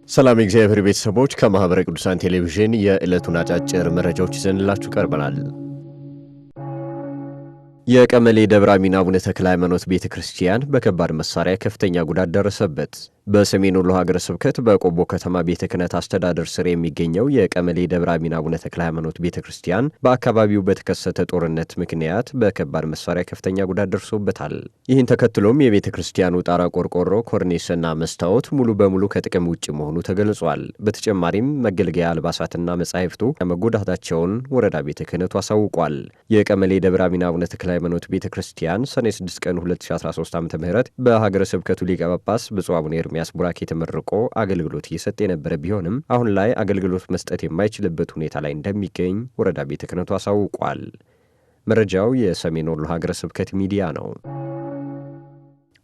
ሰላም እግዚአብሔር ቤተሰቦች ከማህበረ ቅዱሳን ቴሌቪዥን የዕለቱን አጫጭር መረጃዎች ይዘንላችሁ ቀርበናል። የቀመሌ ደብረ አሚን አቡነ ተክለ ሃይማኖት ቤተክርስቲያን በከባድ መሳሪያ ከፍተኛ ጉዳት ደረሰበት። በሰሜን ወሎ ሀገረ ስብከት በቆቦ ከተማ ቤተ ክህነት አስተዳደር ስር የሚገኘው የቀመሌ ደብረ አሚን አቡነ ተክለ ሃይማኖት ቤተክርስቲያን በአካባቢው በተከሰተ ጦርነት ምክንያት በከባድ መሳሪያ ከፍተኛ ጉዳት ደርሶበታል። ይህን ተከትሎም የቤተ ክርስቲያኑ ጣራ ቆርቆሮ፣ ኮርኔስና መስታወት ሙሉ በሙሉ ከጥቅም ውጭ መሆኑ ተገልጿል። በተጨማሪም መገልገያ አልባሳትና መጻሕፍቱ መጎዳታቸውን ወረዳ ቤተ ክህነቱ አሳውቋል። የቀመሌ ደብረ አሚን አቡነ ተክለ ሃይማኖት ቤተክርስቲያን ሰኔ 6 ቀን 2013 ዓ.ም በሀገረ ስብከቱ ሊቀ ጳጳስ ብፁዕ አቡነ ኤርምያስ ቡራኬ ተመርቆ አገልግሎት እየሰጠ የነበረ ቢሆንም አሁን ላይ አገልግሎት መስጠት የማይችልበት ሁኔታ ላይ እንደሚገኝ ወረዳ ቤተ ክህነቱ አሳውቋል። መረጃው የሰሜን ወሎ ሀገረ ስብከት ሚዲያ ነው።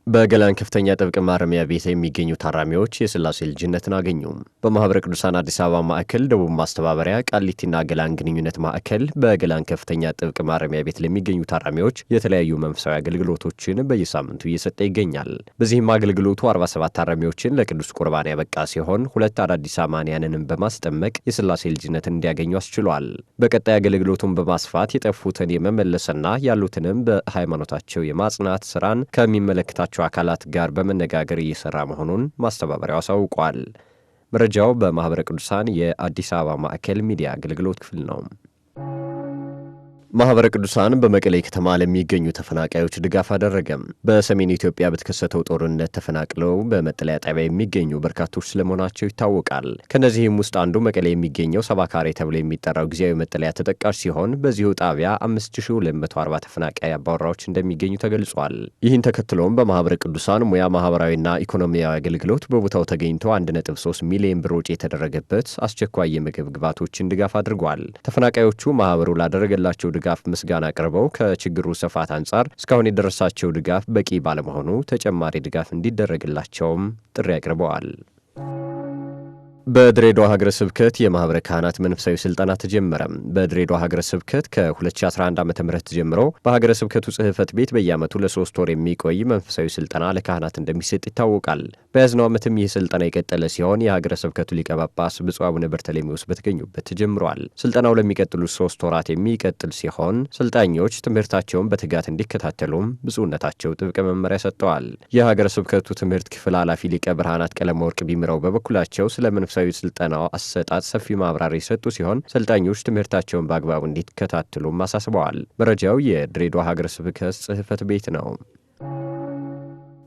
በገላን ከፍተኛ ጥብቅ ማረሚያ ቤት የሚገኙ ታራሚዎች የሥላሴ ልጅነትን አገኙ። በማህበረ ቅዱሳን አዲስ አበባ ማዕከል ደቡብ ማስተባበሪያ ቃሊቲና ገላን ግንኙነት ማዕከል በገላን ከፍተኛ ጥብቅ ማረሚያ ቤት ለሚገኙ ታራሚዎች የተለያዩ መንፈሳዊ አገልግሎቶችን በየሳምንቱ እየሰጠ ይገኛል። በዚህም አገልግሎቱ 47 ታራሚዎችን ለቅዱስ ቁርባን ያበቃ ሲሆን 2 አዳዲስ አማንያንንም በማስጠመቅ የሥላሴ ልጅነትን እንዲያገኙ አስችሏል። በቀጣይ አገልግሎቱን በማስፋት የጠፉትን የመመለስና ያሉትንም በሃይማኖታቸው የማጽናት ስራን ከሚመለከታቸው አካላት ጋር በመነጋገር እየሰራ መሆኑን ማስተባበሪያው አሳውቋል። መረጃው በማህበረ ቅዱሳን የአዲስ አበባ ማዕከል ሚዲያ አገልግሎት ክፍል ነው። ማህበረ ቅዱሳን በመቀሌ ከተማ ለሚገኙ ተፈናቃዮች ድጋፍ አደረገም። በሰሜን ኢትዮጵያ በተከሰተው ጦርነት ተፈናቅለው በመጠለያ ጣቢያ የሚገኙ በርካቶች ስለመሆናቸው ይታወቃል። ከነዚህም ውስጥ አንዱ መቀሌ የሚገኘው ሰባካሬ ተብሎ የሚጠራው ጊዜያዊ መጠለያ ተጠቃሽ ሲሆን በዚሁ ጣቢያ 5240 ተፈናቃይ አባወራዎች እንደሚገኙ ተገልጿል። ይህን ተከትሎም በማህበረ ቅዱሳን ሙያ ማህበራዊና ኢኮኖሚያዊ አገልግሎት በቦታው ተገኝቶ 1.3 ሚሊዮን ብር ወጪ የተደረገበት አስቸኳይ የምግብ ግብዓቶችን ድጋፍ አድርጓል። ተፈናቃዮቹ ማህበሩ ላደረገላቸው ድጋፍ ምስጋና አቅርበው ከችግሩ ስፋት አንጻር እስካሁን የደረሳቸው ድጋፍ በቂ ባለመሆኑ ተጨማሪ ድጋፍ እንዲደረግላቸውም ጥሪ አቅርበዋል። በድሬዳዋ ሀገረ ስብከት የማህበረ ካህናት መንፈሳዊ ስልጠና ተጀመረ። በድሬዳዋ ሀገረ ስብከት ከ2011 ዓ.ም ጀምሮ በሀገረ ስብከቱ ጽሕፈት ቤት በየዓመቱ ለ3 ወር የሚቆይ መንፈሳዊ ስልጠና ለካህናት እንደሚሰጥ ይታወቃል። በያዝነው ዓመትም ይህ ስልጠና የቀጠለ ሲሆን የሀገረ ስብከቱ ሊቀ ጳጳስ ብፁዕ አቡነ በርተሎሜዎስ በተገኙበት ተጀምሯል። ስልጠናው ለሚቀጥሉት 3 ወራት የሚቀጥል ሲሆን ሰልጣኞች ትምህርታቸውን በትጋት እንዲከታተሉም ብፁዕነታቸው ጥብቅ መመሪያ ሰጥተዋል። የሀገረ ስብከቱ ትምህርት ክፍል ኃላፊ ሊቀ ብርሃናት ቀለመወርቅ ቢምረው በበኩላቸው ስለ መንፈሳዊ ስልጠናው አሰጣጥ ሰፊ ማብራሪያ የሰጡ ሲሆን ሰልጣኞች ትምህርታቸውን በአግባቡ እንዲከታተሉም አሳስበዋል። መረጃው የድሬዳዋ ሀገረ ስብከት ጽሕፈት ቤት ነው።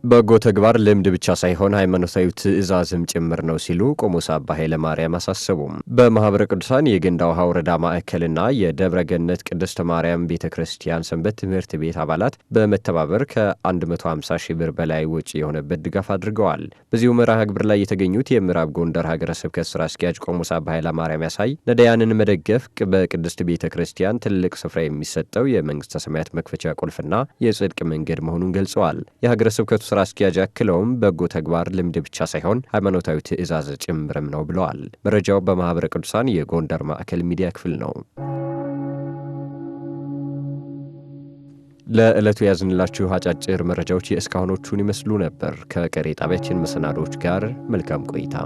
በጎ ተግባር ልምድ ብቻ ሳይሆን ሃይማኖታዊ ትእዛዝም ጭምር ነው ሲሉ ቆሞስ አባ ኃይለ ማርያም አሳሰቡም። በማህበረ ቅዱሳን የገንዳ ውሃ ወረዳ ማዕከልና የደብረ ገነት ቅድስተ ማርያም ቤተ ክርስቲያን ሰንበት ትምህርት ቤት አባላት በመተባበር ከ150 ሺህ ብር በላይ ወጪ የሆነበት ድጋፍ አድርገዋል። በዚሁ መርሃ ግብር ላይ የተገኙት የምዕራብ ጎንደር ሀገረ ስብከት ስራ አስኪያጅ ቆሞስ አባ ኃይለ ማርያም ያሳይ ነዳያንን መደገፍ በቅድስት ቤተ ክርስቲያን ትልቅ ስፍራ የሚሰጠው የመንግስተ ሰማያት መክፈቻ ቁልፍና የጽድቅ መንገድ መሆኑን ገልጸዋል። የሀገረ ስብከቱ ስራ አስኪያጅ አክለውም በጎ ተግባር ልምድ ብቻ ሳይሆን ሃይማኖታዊ ትእዛዝ ጭምርም ነው ብለዋል። መረጃው በማህበረ ቅዱሳን የጎንደር ማዕከል ሚዲያ ክፍል ነው። ለዕለቱ ያዝንላችሁ አጫጭር መረጃዎች የእስካሁኖቹን ይመስሉ ነበር። ከቀሪ ጣቢያችን መሰናዶች ጋር መልካም ቆይታ